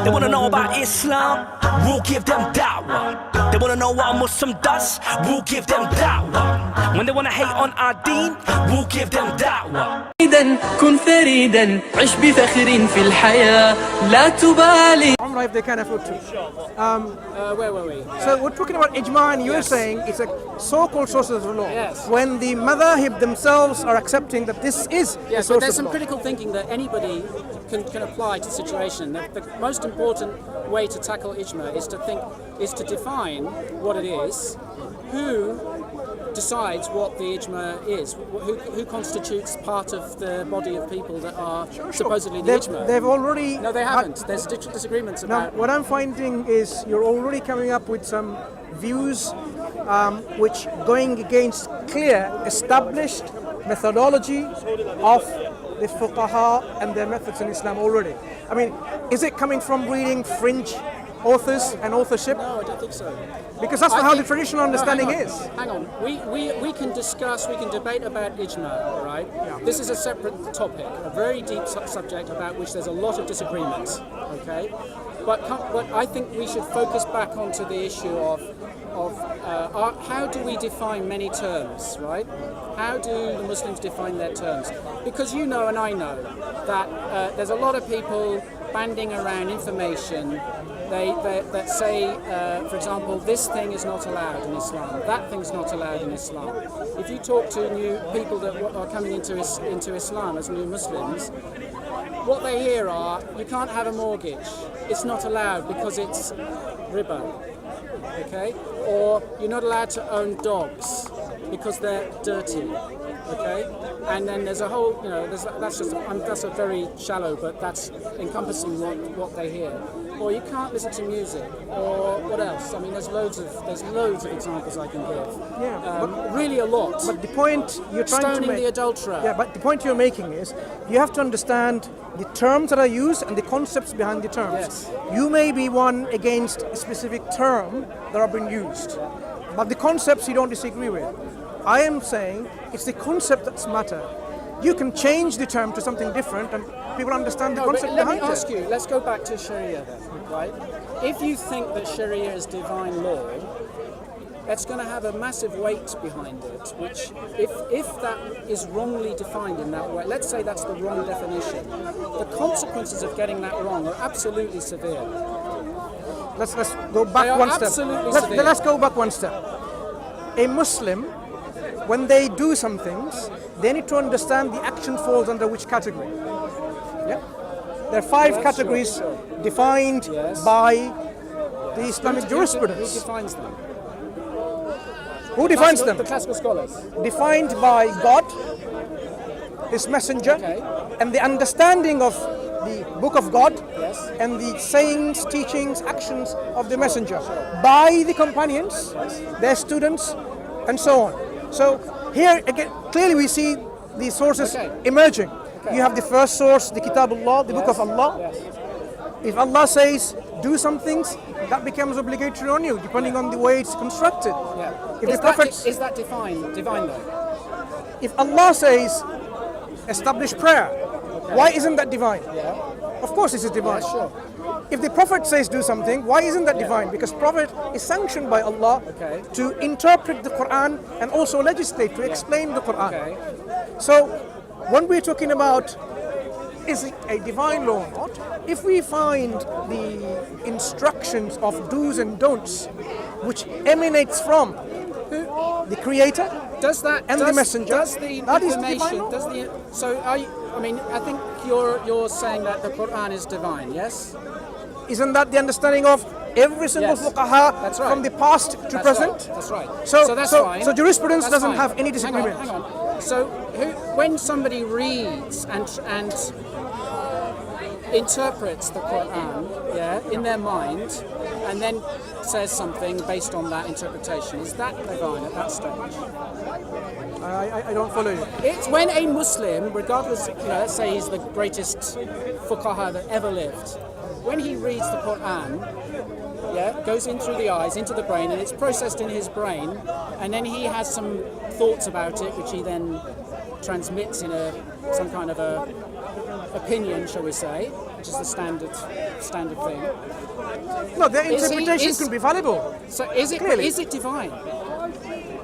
They wanna know about Islam, we'll give them da'wah. They wanna know what a Muslim does, we'll give them da'wah. When they wanna hate on our deen, we'll give them da'wah. كن فريدا عش بفخر في الحياة لا تبالي. If they can afford to. Where were we? So we're talking about ijma, and you're Yes. saying it's a so-called sources of law. Yes. When the madhahib themselves are accepting that this is a Yes, source but there's of some law. critical thinking that anybody can apply to the situation. The most important way to tackle ijma is to define what it is, who decides what the ijma is, who constitutes part of the body of people that are supposedly the ijma. They've already... No, they haven't. There's disagreements Now, about... what I'm finding is you're already coming up with some views which going against clear, established methodology of the fuqaha and their methods in Islam already. I mean, is it coming from reading fringe authors and authorship? No, I don't think so. Because that's not how the traditional understanding is. Hang on. We can discuss, we can debate about ijma, right? Yeah. This is a separate topic, a very deep subject about which there's a lot of disagreements, okay? But I think we should focus back onto the issue of how do we define many terms, right? How do the Muslims define their terms? Because you know and I know that there's a lot of people banding around information that say, for example, this thing is not allowed in Islam, that thing's not allowed in Islam. If you talk to new people that are coming into Islam as new Muslims, what they hear are, you can't have a mortgage, it's not allowed because it's riba, okay? Or you're not allowed to own dogs because they're dirty, okay? And then there's a whole, that's a very shallow, but that's encompassing what they hear. Or you can't listen to music, or what else? I mean, there's loads of examples I can give. Yeah, really a lot. But the point you're trying Stoning to make... the adulterer. Yeah, but the point you're making is you have to understand the terms that are used and the concepts behind the terms. Yes. You may be one against a specific term that have been used, but the concepts you don't disagree with. I am saying it's the concept that's matter. You can change the term to something different and people understand the concept behind it. Let me ask you, let's go back to Sharia then, right? If you think that Sharia is divine law, that's going to have a massive weight behind it, which if that is wrongly defined in that way, let's say that's the wrong definition, the consequences of getting that wrong are absolutely severe. Let's go back one step. Let's go back one step. A Muslim, when they do some things, they need to understand the action falls under which category. Yeah? There are five categories defined by the Islamic jurisprudence. Who defines them? Who defines them? The classical scholars. Defined by God, His Messenger, and the understanding of the Book of God, and the sayings, teachings, actions of the Messenger by the companions, their students, and so on. So here again, clearly we see the sources emerging. You have the first source, the Kitabullah, the Book of Allah. If Allah says do some things, that becomes obligatory on you, depending on the way it's constructed. If Is that divine though? If Allah says establish prayer, why isn't that divine? Of course it is divine. If the Prophet says do something, why isn't that divine? Because Prophet is sanctioned by Allah to interpret the Quran and also legislate, to explain the Quran. So when we're talking about is it a divine law or not, if we find the instructions of do's and don'ts which emanates from the Creator and the Messenger, that is divine law. I think you're saying that the Quran is divine, yes? Isn't that the understanding of every single fuqaha from the past to present? That's right. So that's fine. So jurisprudence That's doesn't fine. have any disagreement. Hang on. So when somebody reads and interprets the Quran, in their mind, and then says something based on that interpretation, is that divine at that stage? I don't follow you. It's when a Muslim, regardless, let's say he's the greatest fuqaha that ever lived, when he reads the Quran, goes in through the eyes, into the brain, and it's processed in his brain, and then he has some thoughts about it, which he then transmits in some kind of a opinion, shall we say, which is the standard thing. No, their Is he- interpretation is- could be fallible. So is Clearly. it divine?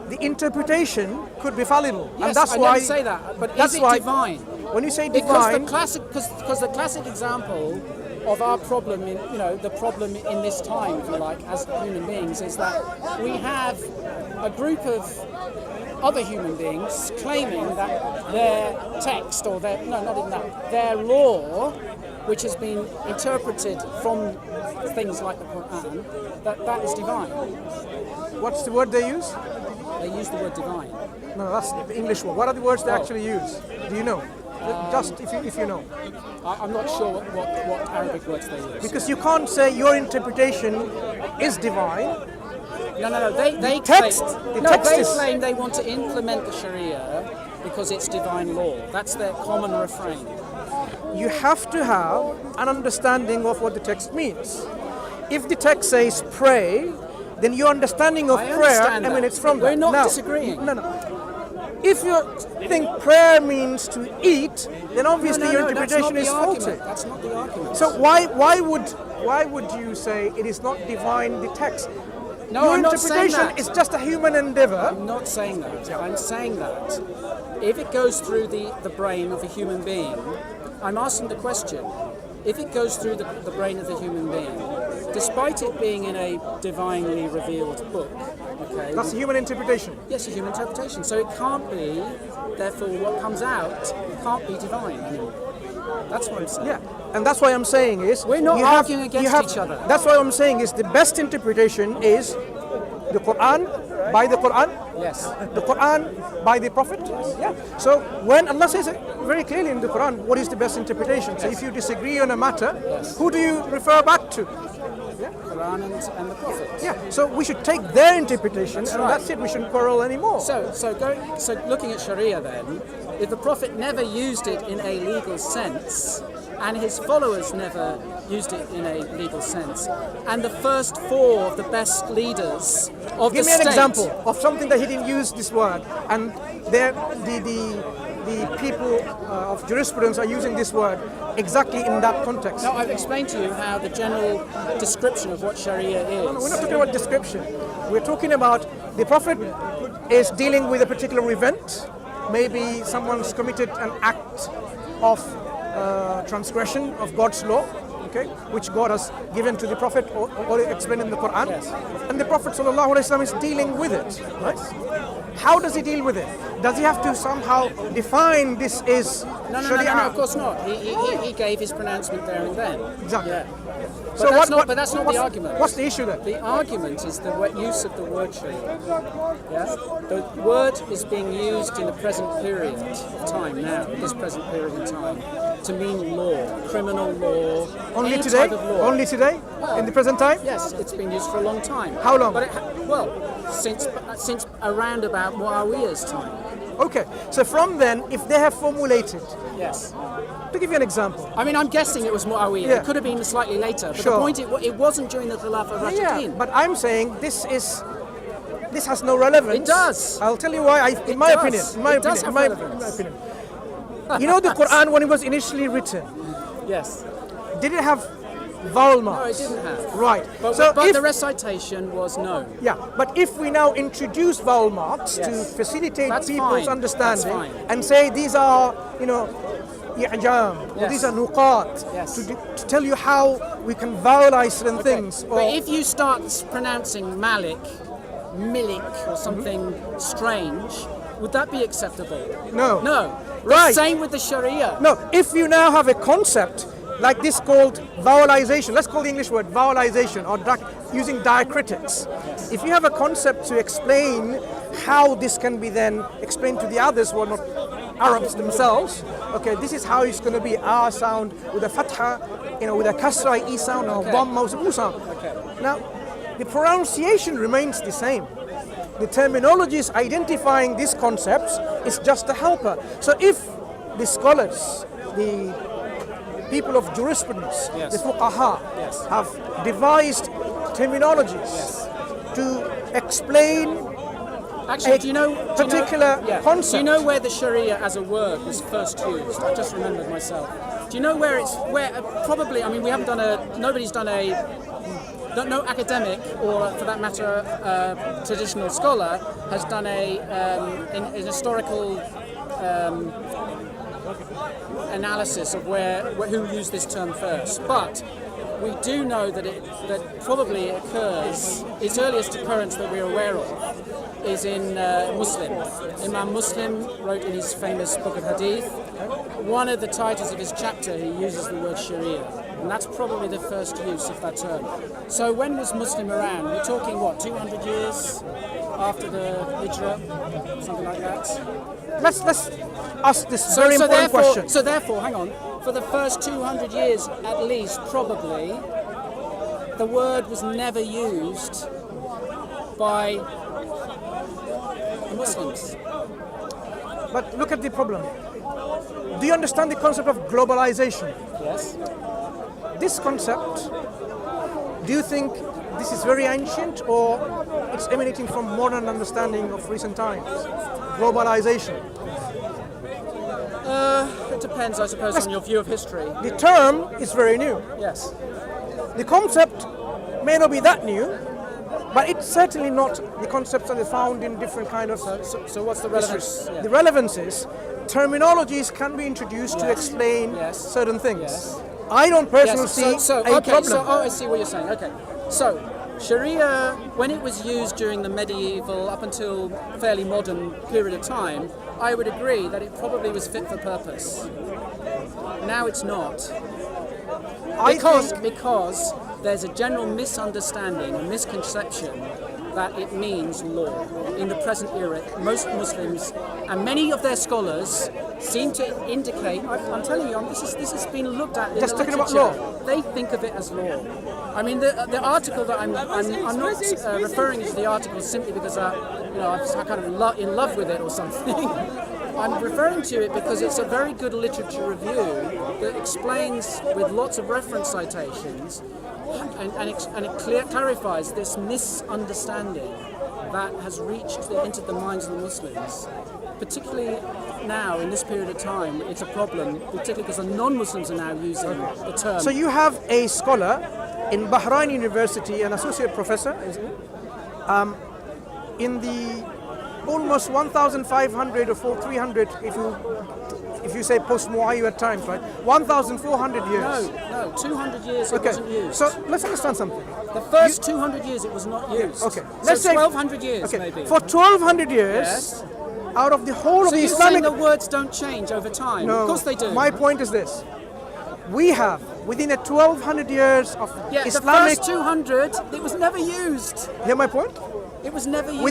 The interpretation could be fallible, Yes, and that's I why. didn't say that. But that's is it why, divine? When you say Because divine, the classic example of our problem in the problem in this time, if you like, as human beings, is that we have a group of other human beings claiming that their text or their law, which has been interpreted from things like the Quran, that is divine. what's the word they use? They use the word divine. No, that's the English word. What are the words they actually use? Do you know? Just if you know. I'm not sure what Arabic words they use. Because you can't say your interpretation is divine. No. They text- claim, the no, text they is- claim they want to implement the Sharia because it's divine law. That's their common refrain. You have to have an understanding of what the text means. If the text says pray, then your understanding of I prayer understand that. emanates from We're that. not Now, disagreeing. No. If you think prayer means to eat, then obviously No, your that's interpretation not is the faulty. argument. That's not the argument. So why would you say it is not divine, the text? No, Your I'm not saying interpretation that. is just a human endeavor. I'm not saying that. I'm saying that if it goes through the brain of a human being, I'm asking the question, if it goes through the brain of the human being, despite it being in a divinely revealed book, okay, That's a human interpretation. yes, a human interpretation, so it can't be, therefore what comes out can't be divine anymore. That's what I'm saying. Yeah, and that's why I'm saying is We're not you arguing you against each other. That's why I'm saying is the best interpretation is the Quran by the Quran, Yes. the Quran by the Prophet. Yeah. So when Allah says it very clearly in the Quran, what is the best interpretation? So if you disagree on a matter, who do you refer back to? Quran and the Prophet. Yeah. So we should take their interpretation, and right. that's it. We shouldn't quarrel anymore. So looking at Sharia then, if the Prophet never used it in a legal sense, and his followers never used it in a legal sense, and the first four of the best leaders of Give the me an state, example of something that he didn't use this word, and the people of jurisprudence are using this word exactly in that context. No, I've explained to you how the general description of what Sharia is. No, we're not talking about description. We're talking about the Prophet is dealing with a particular event. Maybe someone's committed an act of transgression of God's law, okay, which God has given to the Prophet or explained in the Quran. Yes. And the Prophet ﷺ is dealing with it. Right? How does he deal with it? Does he have to somehow define this is No, Sharia? of course not. He gave his pronouncement there and then. Exactly. Yeah. So But that's not the argument. What's the issue then? The argument is the use of the word Sharia. Yeah? The word is being used in the present period of time now, this present period of time, to mean law, criminal law, Only any today? type of law. Only today? In the present time? Yes, it's been used for a long time. How long? But since around about Muawiyah's time. Okay. So from then, if they have formulated, Yes. to give you an example, I mean, I'm guessing it was Muawiyah. Yeah. It could have been slightly later. But Sure. the point, it wasn't during the Khilafah yeah, Rashidin. but I'm saying this has no relevance. It does. I'll tell you why. In my does. opinion, It does have relevance. my opinion. You know the Quran when it was initially written, Yes. did it have vowel No, marks? it didn't have. Right. But, so but if, the recitation was known. yeah, but if we now introduce vowel marks to Yes. facilitate That's people's fine. understanding That's fine. and say these are, i'jam, or Yes. these are nuqat, Yes. to tell you how we can vowelize certain things. But if you start pronouncing Malik, Milik, or something strange, would that be acceptable? No. No. Right. The same with the Sharia. No, if you now have a concept like this called vowelization, let's call the English word vowelization or using diacritics. If you have a concept to explain how this can be then explained to the others who are not Arabs themselves, okay, this is how it's going to be R sound with a fatha, with a kasra, E sound, or dhamma, or U sound. Now, the pronunciation remains the same. The terminologies identifying these concepts is just a helper. So if the scholars, the people of jurisprudence, Yes. the fuqaha, Yes. have devised terminologies to explain Actually, do you know particular Do concept. you know where the Sharia as a word was first used? I just remembered myself. Do you know where it's where probably? I mean, we haven't done nobody's done no academic or, for that matter, traditional scholar has done an historical analysis of who used this term first. But we do know that that probably occurs. Its earliest occurrence that we're aware of is in Muslim. Imam Muslim wrote in his famous book of Hadith. One of the titles of his chapter, he uses the word Sharia, and that's probably the first use of that term. So when was Muslim around? We're talking, what, 200 years after the Hijrah? Something like that? Let's ask this very important question. So therefore, hang on, for the first 200 years at least, probably, the word was never used by Muslims. But look at the problem. Do you understand the concept of globalization? Yes. This concept, do you think this is very ancient or it's emanating from modern understanding of recent times? Globalization. It depends, I suppose, on your view of history. The term is very new. Yes. The concept may not be that new, but it's certainly not the concepts that are found in different kind of. So what's the relevance? Yeah. The relevance is terminologies can be introduced to explain certain things. Yes. I don't personally see a problem. I see what you're saying. Okay. So, Sharia, when it was used during the medieval up until fairly modern period of time, I would agree that it probably was fit for purpose. Now it's not. Because there's a general misunderstanding, a misconception that it means law. In the present era, most Muslims and many of their scholars seem to indicate. I'm telling you, this has been looked at in Just the talking about literature. law. They think of it as law. I mean, the article that I'm not referring to the article simply because I'm kind of in love with it or something. I'm referring to it because it's a very good literature review that explains with lots of reference citations and it clarifies this misunderstanding that has entered the minds of the Muslims. Particularly now, in this period of time, it's a problem, particularly because the non-Muslims are now using the term. So you have a scholar in Bahrain University, an associate professor, in the almost 1,500 or 300, if you say post-Muayyad times, right? 1,400 years. No, 200 years it wasn't used. So let's understand something. The first 200 years it was not used. Okay, let's say 1,200 years maybe. For 1,200 years, yes. Out of the whole of the Islamic... So you're saying the words don't change over time? No, of course they do. My point is this. We have, within a 1,200 years of Islamic... the first 200, it was never used. Hear my point? It was never used.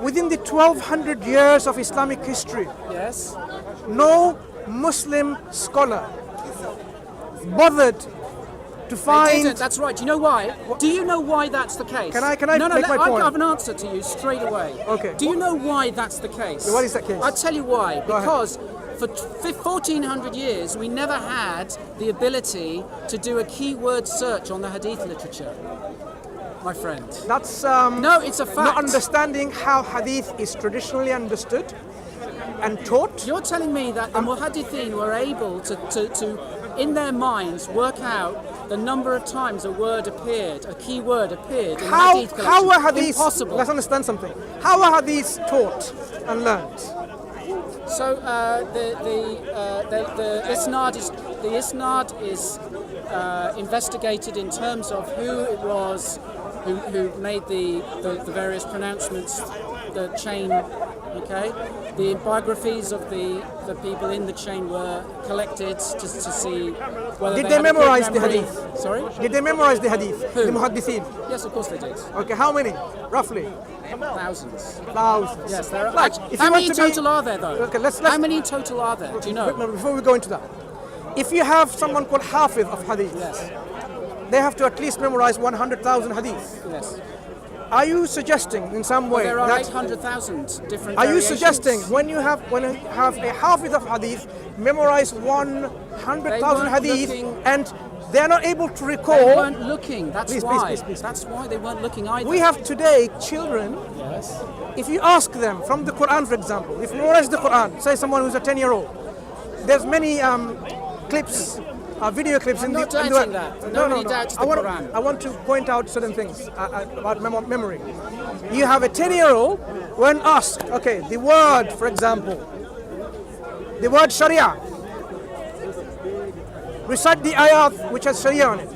Within the 1,200 years of Islamic history, yes, no Muslim scholar bothered to find... They didn't, that's right. Do you know why? Do you know why that's the case? Can I make my point? I have an answer to you straight away. Okay. Do you know why that's the case? What is that case? I'll tell you why. Go because for 1,400 years, we never had the ability to do a keyword search on the Hadith literature, my friend. That's no, it's a fact. Not understanding how Hadith is traditionally understood and taught. You're telling me that the Muhaddithin were able to, in their minds, work out the number of times a word appeared, a key word appeared in the Hadith collection. How are Hadiths? Impossible. Let's understand something. How are Hadiths taught and learned? So the isnad is investigated in terms of who it was who made the various pronouncements, the chain. Okay, the biographies of the people in the chain were collected to see whether they memorize the hadith. Sorry? Did they memorize the hadith? Who? The muhaddithin? Yes, of course they did. Okay, how many? Roughly? Thousands. Thousands. Yes, there are. Like, how many total are there, though? Okay, let's. How many total are there? Do you know? Before we go into that, if you have someone called Hafiz of hadith, yes, they have to at least memorize 100,000 hadith. Yes. Are you suggesting in some way there are that 800,000 different Are you variations. suggesting when you have a Hafiz of hadith memorize 100,000 hadith and they're not able to recall? They weren't looking. That's why. Please. That's why they weren't looking either. We have today children. Yes. If you ask them from the Quran, for example, if you memorize the Quran, say someone who's a 10-year-old, there's many clips video clips in not the doubting that. Nobody doubts the Quran. I want to point out certain things about memory. You have a 10-year-old when asked, okay, the word, for example, the word Sharia. Recite the ayat which has Sharia on it.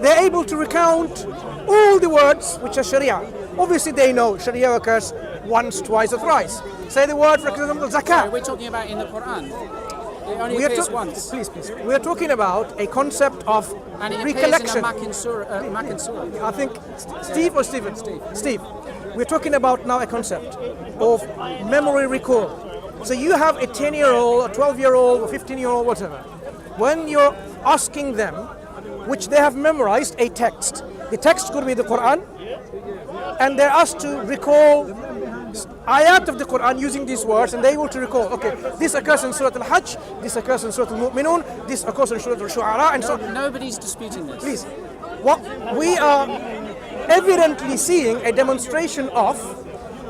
They're able to recount all the words which are Sharia. Obviously they know Sharia occurs once, twice or thrice. Say the word, for example, zakat. We're talking about in the Quran. It only appears once. Please. We are talking about a concept of And it recollection. appears in a Makkah surah. I think Steve or Stephen? Steve. We're talking about now a concept of memory recall. So you have a 10-year-old, a 12-year-old, a 15-year-old, whatever. When you're asking them, which they have memorized, a text. The text could be the Quran, and they're asked to recall ayat of the Quran using these words, and they're able to recall, okay, this occurs in Surah Al-Hajj, this occurs in Surah Al-Mu'minun, this occurs in Surah Al-Shu'ara, and so on. Nobody's disputing this. Please. What we are evidently seeing a demonstration of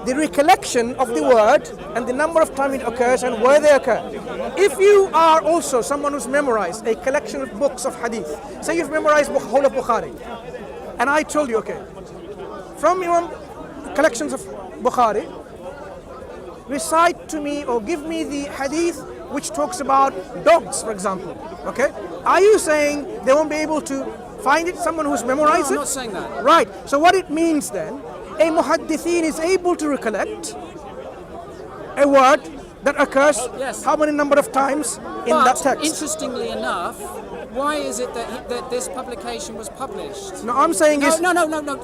the recollection of the word and the number of times it occurs and where they occur. If you are also someone who's memorized a collection of books of hadith, say you've memorized the whole of Bukhari, and I told you, okay, from your collections of Bukhari, recite to me or give me the hadith which talks about dogs, for example. Okay? Are you saying they won't be able to find it, someone who's memorized No, I'm it? not saying that. Right. So what it means then, a muhaddithin is able to recollect a word that occurs Yes. how many number of times in that But text? interestingly enough, why is it that this publication was published? No, I'm saying is No.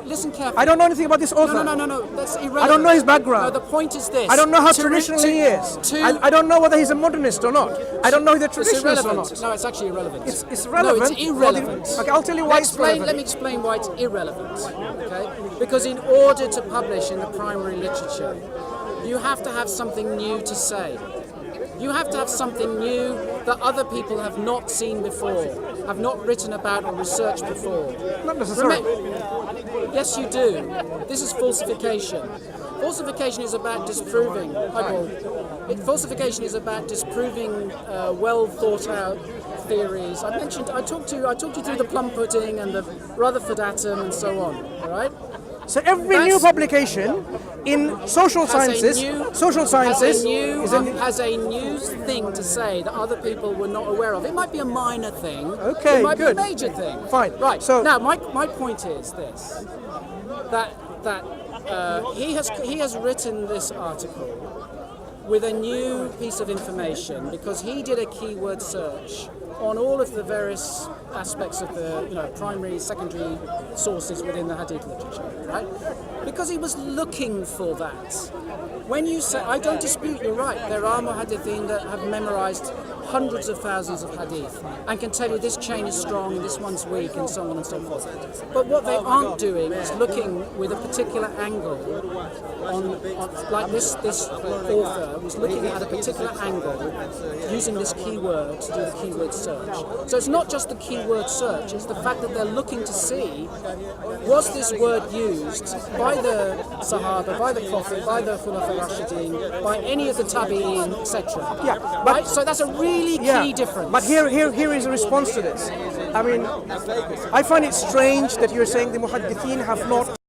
Listen carefully. I don't know anything about this author. No. That's irrelevant. I don't know his background. No, the point is this. I don't know how To- traditional to- he is. to- I don't know whether he's a modernist or not. I don't know if he's a It's traditionalist or irrelevant. not. No, it's actually irrelevant. It's relevant. No, it's irrelevant. Okay, I'll tell you why it's relevant. Let me explain why it's irrelevant. Okay? Because in order to publish in the primary literature, you have to have something new to say. You have to have something new that other people have not seen before, have not written about or researched before. Not necessarily. Yes, you do. This is falsification. Falsification is about disproving. Falsification is about disproving well thought out theories. I talked you through the plum pudding and the Rutherford atom and so on. All right. So every new publication in social sciences has a new thing to say that other people were not aware of. It might be a minor thing. Okay, it might good. be a major thing. Fine. Right. So now, my point is this: that he has written this article with a new piece of information because he did a keyword search on all of the various aspects of the primary, secondary sources within the hadith literature, right? Because he was looking for that. When you say, I don't dispute, you're right, there are muhaddithin that have memorized hundreds of thousands of hadith and can tell you this chain is strong, this one's weak, and so on and so forth. But what they aren't doing is looking with a particular angle on like this author was looking at a particular angle using this keyword to do the keyword search. So it's not just the keyword search, it's the fact that they're looking to see, was this word used by the Sahaba, by the Prophet, by the Khulafa Rashidin, by any of the Tabi'in, etc. Yeah, right? So that's a really key difference. But here is a response to this. I mean, I find it strange that you're saying the muhaddithin have not